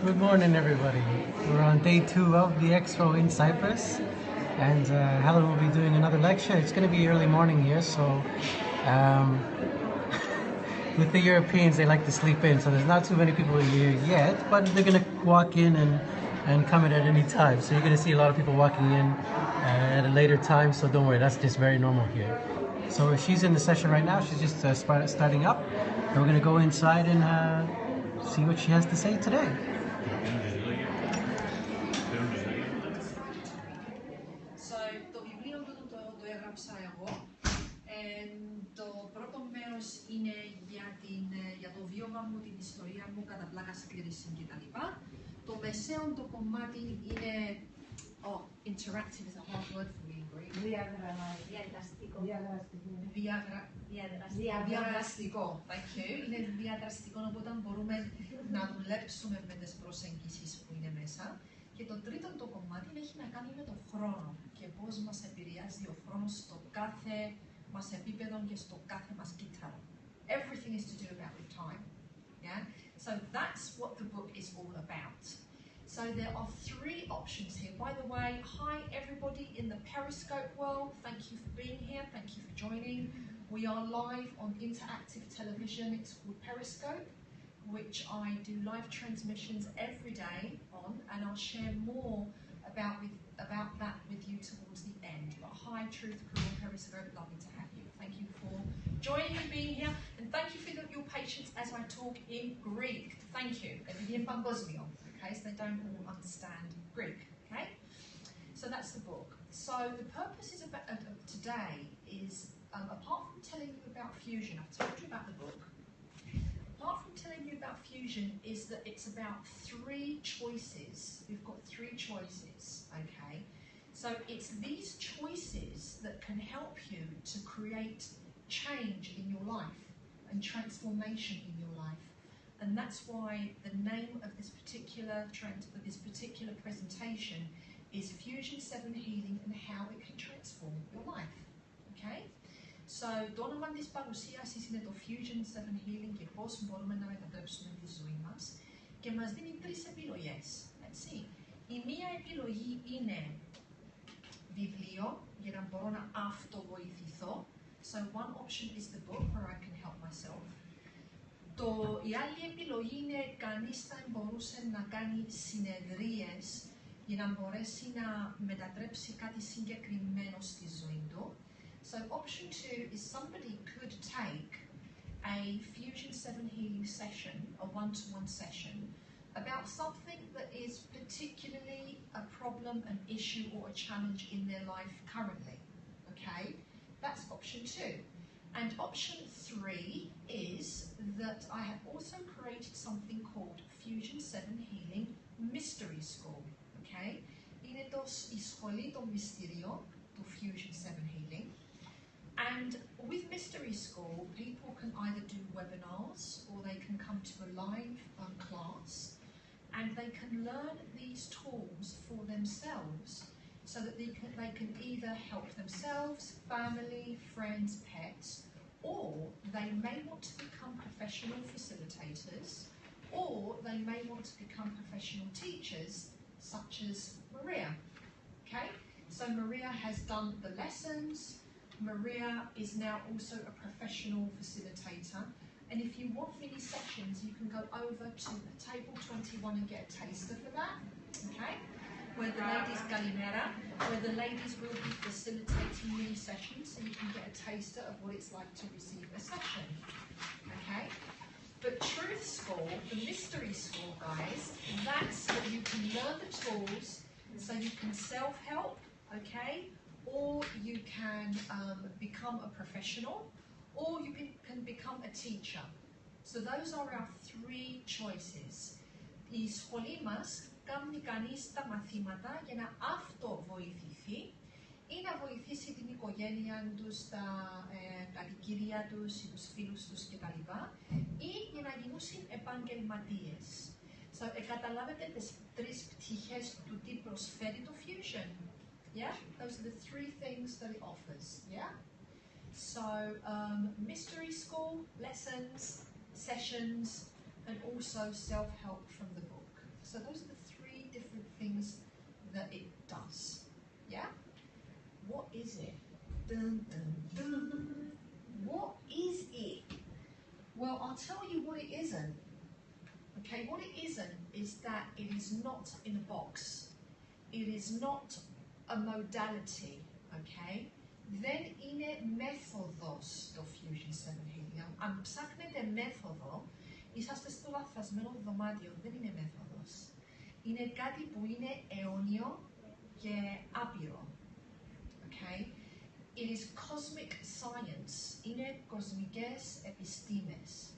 Good morning, everybody. We're on day 2 of the expo in Cyprus, and Helen will be doing another lecture. It's going to be early morning here, so with the Europeans, they like to sleep in, so there's not too many people here yet, but they're going to walk in and come in at any time. So you're going to see a lot of people walking in at a later time, so don't worry, that's just very normal here. So she's in the session right now. She's just starting up, and we're going to go inside and see what she has to say today. Το βιβλίο του το έγραψα εγώ. Το πρώτο μέρος είναι για το βίωμα μου, την ιστορία μου, κατά πλάκα συγκρίση κτλ. Το μεσαίο το κομμάτι είναι interactive is a hard word for me in Greek. Διαδραστικό. Thank you. Είναι διαδραστικό, οπότε μπορούμε να δουλέψουμε με τις προσεγγίσεις που είναι μέσα. Και το τρίτο το κομμάτι έχει να κάνει με τον χρόνο και πώς μας επηρεάζει ο χρόνος στο κάθε μας επίπεδο και στο κάθε μας κύτταρο. Everything is to do about with time. Yeah? So that's what the book is all about. So there are 3 options here. By the way, hi everybody in the Periscope world. Thank you for being here. Thank you for joining. We are live on interactive television. It's called Periscope, which I do live transmissions every day on, and I'll share more about that with you towards the end. But hi, Truth Crew on Periscope, lovely to have you. Thank you for joining and being here, and thank you for your patience as I talk in Greek. Thank you. Okay, so they don't all understand Greek. Okay, so that's the book. So the purpose is of today is, apart from telling you about fusion, I've told you about the book. Apart from telling you about fusion, is that it's about 3 choices. We've got 3 choices, okay? So it's these choices that can help you to create change in your life and transformation in your life. And that's why the name of this particular presentation is FUSION7HEALING and how it can transform your life, okay? So, το όνομα της παρουσίασης είναι το FUSION7HEALING και πώς μπορούμε να μετατρέψουμε τη ζωή μας και μας δίνει 3 επιλογές, έτσι. Η μία επιλογή είναι βιβλίο για να μπορώ να αυτοβοηθηθώ. So one option is the book where I can help myself. Η άλλη επιλογή είναι κανείς θα μπορούσε να κάνει συνεδρίες για να μπορέσει να μετατρέψει κάτι συγκεκριμένο στη ζωή του. So option 2 is somebody could take a FUSION7HEALING session, a one-to-one session, about something that is particularly a problem, an issue or a challenge in their life currently, okay? That's option 2. And option 3 is that I have also created something called FUSION7HEALING Mystery School, okay? Είναι η σχολή των μυστηριών του FUSION7HEALING. And with Mystery School, people can either do webinars or they can come to a live class, and they can learn these tools for themselves so that they can either help themselves, family, friends, pets, or they may want to become professional facilitators, or they may want to become professional teachers, such as Maria. Okay? So Maria has done the lessons. Maria is now also a professional facilitator, and if you want mini sessions you can go over to table 21 and get a taster for that, okay? Where the ladies Galimera, where the ladies will be facilitating mini sessions so you can get a taster of what it's like to receive a session, okay? But Truth School, the Mystery School, guys, that's where you can learn the tools so you can self-help, okay? Or you can become a professional, or you can become a teacher. So those are our 3 choices. Η σχολή μας κάνει κανείς τα μαθήματα για να αυτοβοηθηθεί ή να βοηθήσει την οικογένεια τους, τα κατοικίδια τους, τους φίλους τους κτλ. Ή για να γίνουν επαγγελματίες. So, καταλάβετε τις 3 πτυχές του τι προσφέρει το Fusion. Yeah, those are the 3 things that it offers, yeah? So, mystery school, lessons, sessions, and also self-help from the book. So those are the three different things that it does. Yeah? What is it? Dun, dun, dun. What is it? Well, I'll tell you what it isn't. Okay, what it isn't is that it is not in a box. It is not a modality, okay? Δεν είναι μέθοδος το Fusion7 Healing. Αν ψάχνετε μέθοδο, είσαστε στο λαθασμένο δωμάτιο. Δεν είναι μέθοδος. Είναι κάτι που είναι αιώνιο και άπειρο. Okay? It is cosmic science. Είναι κοσμικές επιστήμες.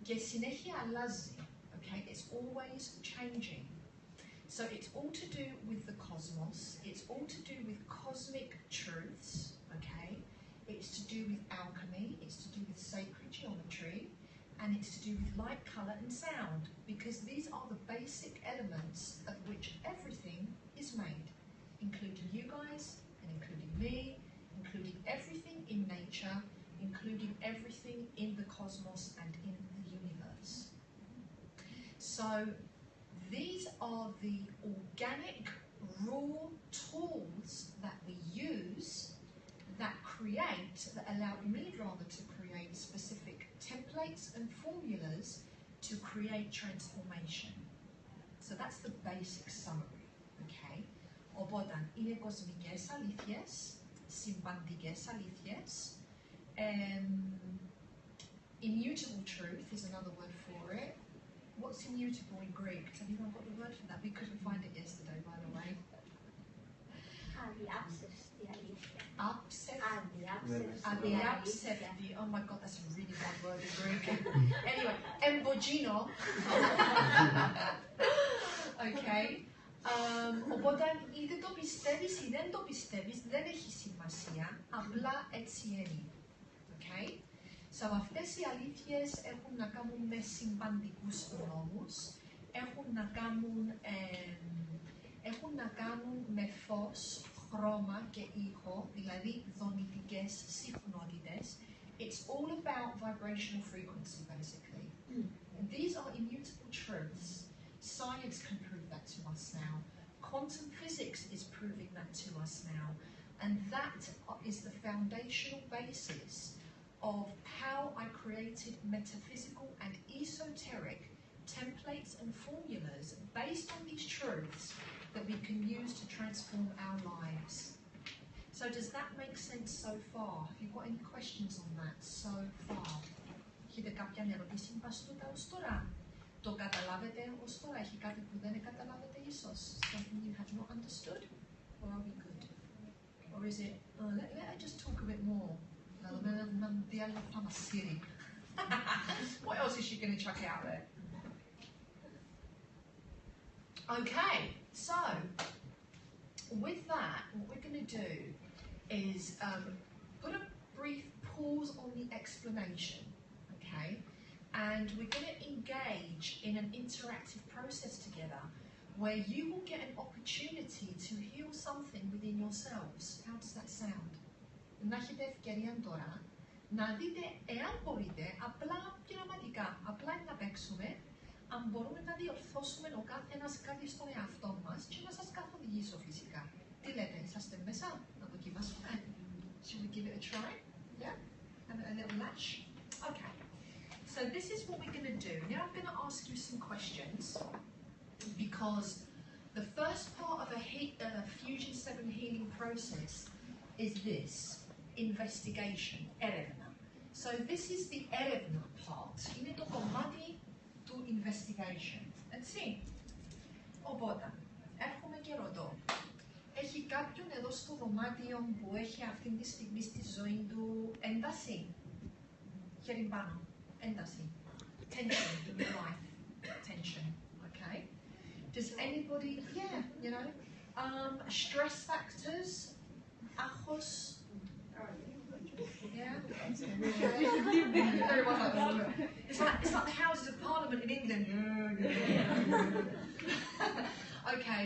Και συνέχεια αλλάζει. Okay? It's always changing. So it's all to do with the cosmos, it's all to do with cosmic truths, okay? It's to do with alchemy, it's to do with sacred geometry, and it's to do with light, colour and sound, because these are the basic elements of which everything is made, including you guys, and including me, including everything in nature, including everything in the cosmos and in the universe. So these are the organic, raw tools that we use that allow me rather to create specific templates and formulas to create transformation. So that's the basic summary, okay? Οπότε, είναι κοσμικές αλήθειες, συμπαντικές αλήθειες, immutable truth is another word for it. What's immutable in Greek? Has anyone got the word for that? We couldn't find it yesterday, by the way. Adiapsefti. Oh my god, that's a really bad word in Greek. Anyway, embogino. Okay. Οπότε είτε το πιστεύεις ή δεν το πιστεύεις, δεν έχει σημασία. Απλά έτσι είναι. Okay. So, αυτές οι αλήθειες έχουν να κάνουν με συμπαντικούς νόμους, έχουν να κάνουν με φως, χρώμα και ήχο, δηλαδή δονητικές συχνότητες. It's all about vibrational frequency, basically. And these are immutable truths. Science can prove that to us now. Quantum physics is proving that to us now. And that is the foundational basis of how I created metaphysical and esoteric templates and formulas based on these truths that we can use to transform our lives. So does that make sense so far? Have you got any questions on that so far? Έχετε κάποια ερώτηση μπαστούτα ως τώρα? Το καταλάβετε ως τώρα? Έχει κάτι που δεν καταλάβετε ίσως? Something you have not understood? Or are we good? Or is it, let I just talk a bit more? What else is she going to chuck out there? Okay, so with that, what we're going to do is put a brief pause on the explanation, okay? And we're going to engage in an interactive process together where you will get an opportunity to heal something within yourselves. How does that sound? Να έχετε ευκαιρία τώρα να δείτε, εάν μπορείτε, απλά πειραματικά, απλά να παίξουμε, αν μπορούμε να διορθώσουμε ο κάθε ένας κάτι στον εαυτό μας και να σας καθοδηγήσω φυσικά. Τι λέτε, είσαστε μέσα, να δοκιμάσουμε? Should we give it a try? Yeah? Have a little match? Okay. So this is what we're going to do. Now I'm going to ask you some questions because the first part of a Fusion7 healing process is this. Investigation, έρευνα. So this is the έρευνα part. Είναι το κομμάτι του investigation. Έτσι. Οπότε, έρχομαι και ρωτώ. Έχει κάποιον εδώ στο δωμάτιο που έχει αυτή τη στιγμή στη ζωή του ένταση? Χέρι πάνω. Ένταση. Tension in your life. Tension. Okay. Does anybody, yeah, you know, stress factors, άγχος? Yeah. It's like the Houses of Parliament in England. Okay.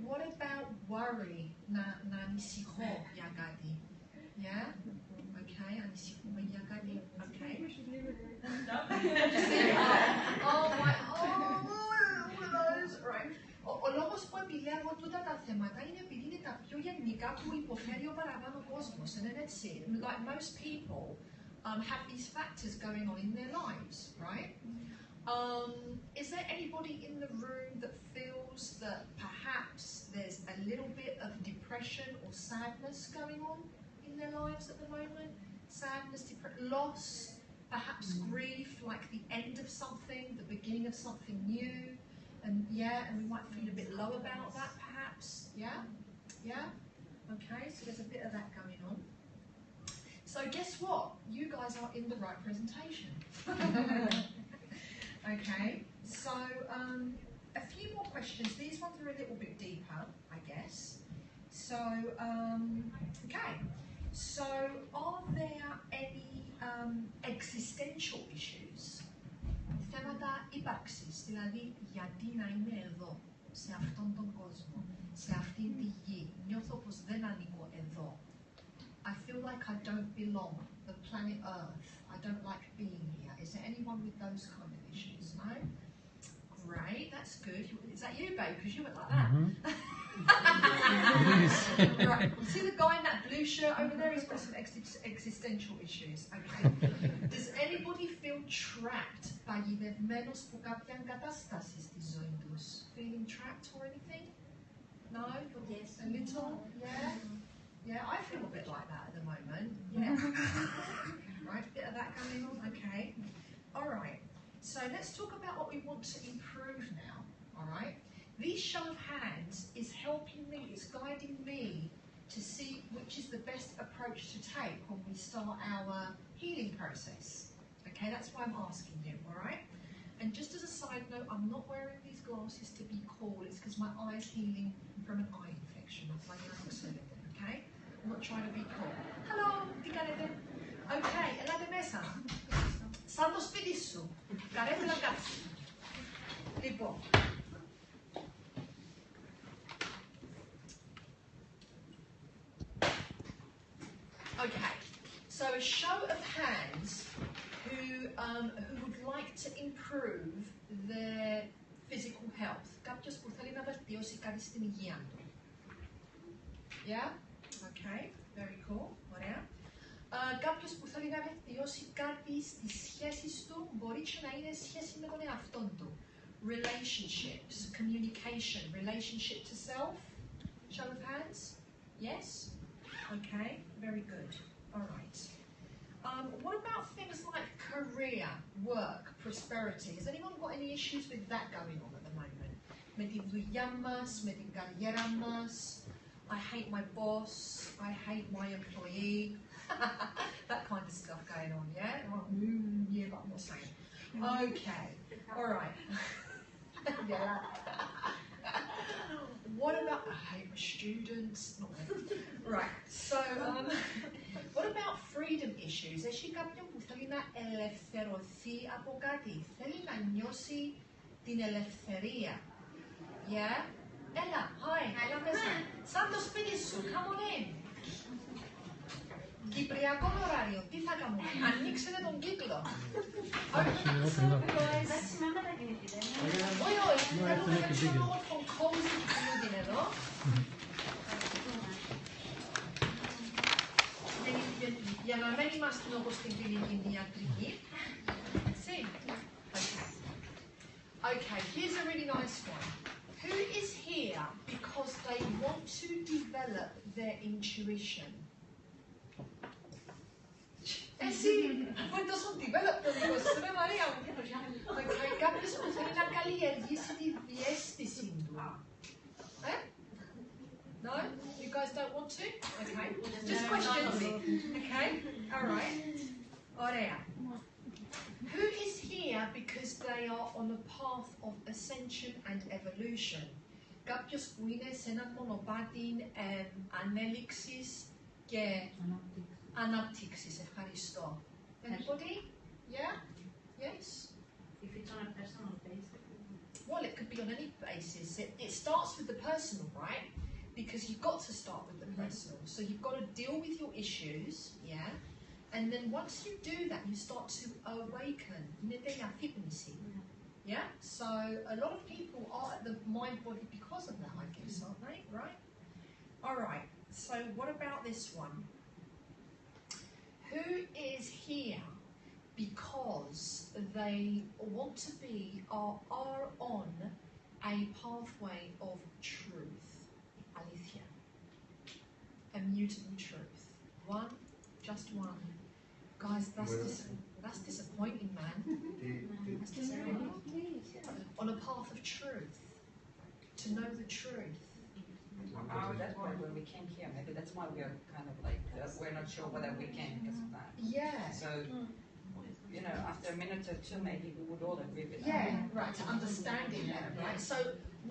What about worry? Να ανησυχώ για κάτι. Yeah. Okay. Ανησυχούμε για κάτι. Okay. Oh my. Oh. Ο λόγος που επιλέγω τούτα τα θέματα είναι επειδή είναι τα πιο γενικά που υποφέρει ο παραπάνω κόσμος. And then it's it. Like most people have these factors going on in their lives, right? Is there anybody in the room that feels that perhaps there's a little bit of depression or sadness going on in their lives at the moment? Sadness, loss, perhaps grief, like the end of something, the beginning of something new. And and we might feel a bit low about that perhaps, okay, so there's a bit of that going on. So guess what? You guys are in the right presentation. Okay, so a few more questions. These ones are a little bit deeper, I guess. So, okay, so are there any existential issues? Θέματα ύπαρξης, δηλαδή γιατί να είμαι εδώ, σε αυτόν τον κόσμο, σε αυτήν τη γη, νιώθω πως δεν ανήκω εδώ. I feel like I don't belong, the planet Earth, I don't like being here. Is there anyone with those kind of issues? No? Great, that's good. Is that you, babe? Because you went like that. Right. See the guy in that blue shirt over there? He's got some existential issues. Okay. Does anybody feel trapped by παγιδευμένος που κάποια εγκατάσταση στη ζωή τους? Feeling trapped or anything? No? Yes. A little? Yeah? Yeah, I feel a bit like that at the moment. Yeah. Right, bit of that going on. Okay. All right. So let's talk about what we want to improve now. All right. This show of hands is helping me, it's guiding me to see which is the best approach to take when we start our healing process. Okay, that's why I'm asking you, all right? And just as a side note, I'm not wearing these glasses to be cool. It's because my eye's healing from an eye infection. That's why you're excellent, okay? I'm not trying to be cool. Hello, τι κάνετε? Okay, ελάτε μέσα. Σαν το σπίτι σου. Καρέτε να κάτσετε. Λοιπόν. Okay, so a show of hands who would like to improve their physical health. Κάποιος που θέλει να βελτιώσει κάτι στην υγεία του. Yeah? Okay, very cool. Ωραία. Κάποιος που θέλει να βελτιώσει κάτι στις σχέσεις του, μπορεί και να είναι σχέση με τον εαυτό του. Relationships, communication, relationship to self. Show of hands? Yes? Okay, very good. All right. What about things like career, work, prosperity? Has anyone got any issues with that going on at the moment? Με τη δουλειά μας, με την καριέρα μας. I hate my boss. I hate my employee. That kind of stuff going on, yeah? Yeah, but I'm not saying. Okay, all right. Yeah. What about, I hate my students. Not really. Right, so what about freedom issues? Έχει κάποιον που θέλει να ελευθερωθεί από κάτι, θέλει να νιώσει την ελευθερία. Yeah? Έλα, hi, έλα μέσα. Σαν το σπίτι σου, come on in. Κυπριακό ωράριο, τι θα κάνουμε, ανοίξετε τον κύκλο. Όχι, όχι, θέλουμε έναν όμορφο cozy building εδώ. Για να μην είμαστε όπως στην κλινική ιατρική. See? Okay, here's a really nice one. Who is here because they want to develop their intuition? Εσύ, αφού τόσο develop το δικό σου, ρε Μαρία μου. Okay, κάποιος που θέλει να καλλιεργήσει τη διαίσθηση του. No? You guys don't want to? Okay. Just questions. Okay. All right. Ωραία. Who is here because they are on a path of ascension and evolution? Κάποιος που είναι σε ένα μονοπάτι ανέλυξης και ανάπτυξης. Ευχαριστώ. Anybody? Yeah? Yes? If it's on a personal basis. Well, it could be on any basis. It starts with the personal, right? Because you've got to start with the personal. So you've got to deal with your issues, yeah? And then once you do that, you start to awaken. Yeah, so a lot of people are at the mind body because of that, I guess, aren't they? Right? All right, so what about this one? Who is here because they want to be or are on a pathway of truth? Alicia. Immutable truth. One, just one. Guys, that's disappointing, man. That's disappointing. On a path of truth. To know the truth. Oh, that's why when we came here, maybe that's why we are kind of like, we're not sure whether we can because of that. Yeah. So, you know, after a minute or two, maybe we would all agree with that. Yeah, right, to understanding that, right? So,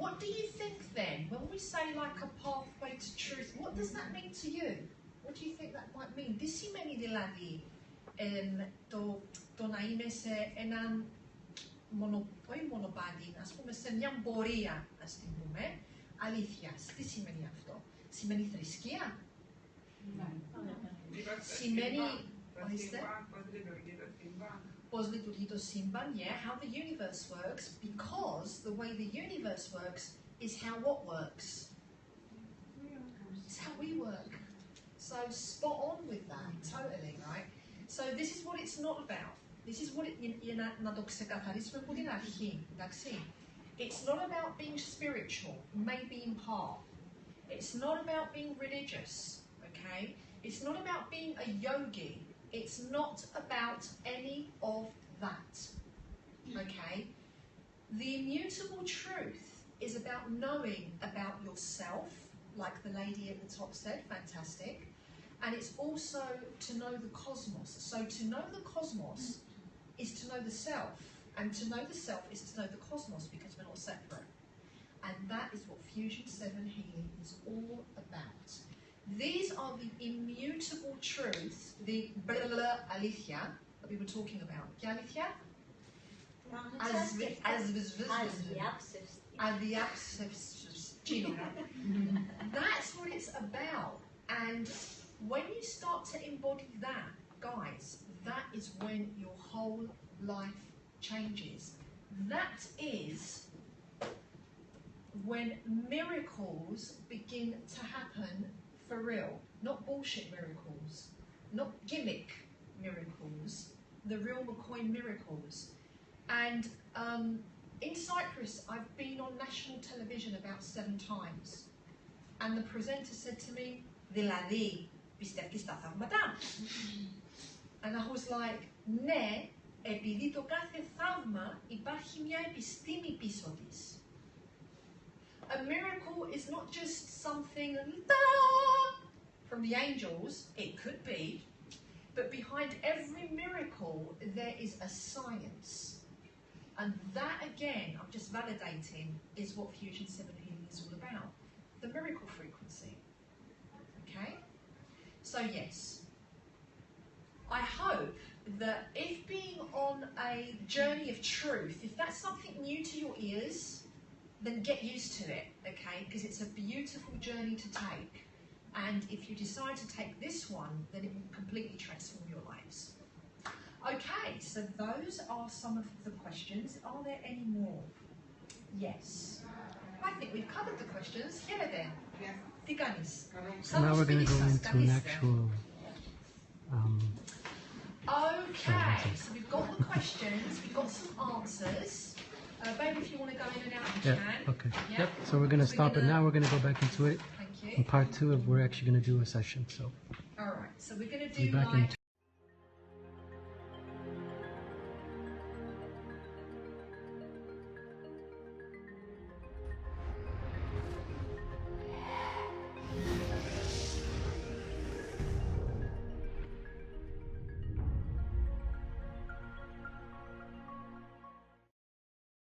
what do you think then, when we say like a pathway to truth, what does that mean to you? What do you think that might mean? Τι σημαίνει δηλαδή το να είμαι σε έναν όχι μονοπάτι, ας πούμε σε μια πορεία, ας την πούμε, αλήθειας. Τι σημαίνει αυτό? Σημαίνει θρησκεία? Σημαίνει, ορίστε, πώς λειτουργεί το σύμπαν, yeah, how the universe works, because the way the universe works is how what works? It's how we work. So spot on with that, totally, right? So this is what it's not about. This is what να το ξεκαθαρίσουμε από την αρχή, εντάξει. It's not about being spiritual, maybe in part. It's not about being religious, okay? It's not about being a yogi. It's not about any of that, okay? The immutable truth is about knowing about yourself, like the lady at the top said, fantastic. And it's also to know the cosmos. So to know the cosmos is to know the self. And to know the self is to know the cosmos because we're not separate. And that is what Fusion 7 Healing is all about. These are the immutable truths, the blah, blah, blah, Alicia, that we were talking about. Yeah, Alicia? That's what it's about. And when you start to embody that, guys, that is when your whole life changes. That is when miracles begin to happen for real. Not bullshit miracles, not gimmick miracles, the real McCoy miracles. And in Cyprus, I've been on national television about 7 times. And the presenter said to me, δηλαδή, πιστεύεις στα θαύματα? And I was like, ναι, επειδή το κάθε θαύμα υπάρχει μια επιστήμη πίσω της. A miracle is not just something from the angels, it could be, but behind every miracle there is a science. And that again, I'm just validating, is what Fusion 7 Healing is all about. The miracle frequency. Okay? So yes, I hope that if being on a journey of truth, if that's something new to your ears, then get used to it, okay? Because it's a beautiful journey to take. And if you decide to take this one, then it will completely transform your lives. Okay, so those are some of the questions. Are there any more? Yes. I think we've covered the questions. Yeah, then. Τι κάνεις? So now we're going to go into an actual... Okay, so we've got the questions, we've got some answers. Babe, if you want to go in and out, you can. Okay. Yeah? Yep. So we're going to stop it now. We're going to go back into it. Thank you. In part 2, we're actually going to do a session. So All right, so we're going to be do back like... in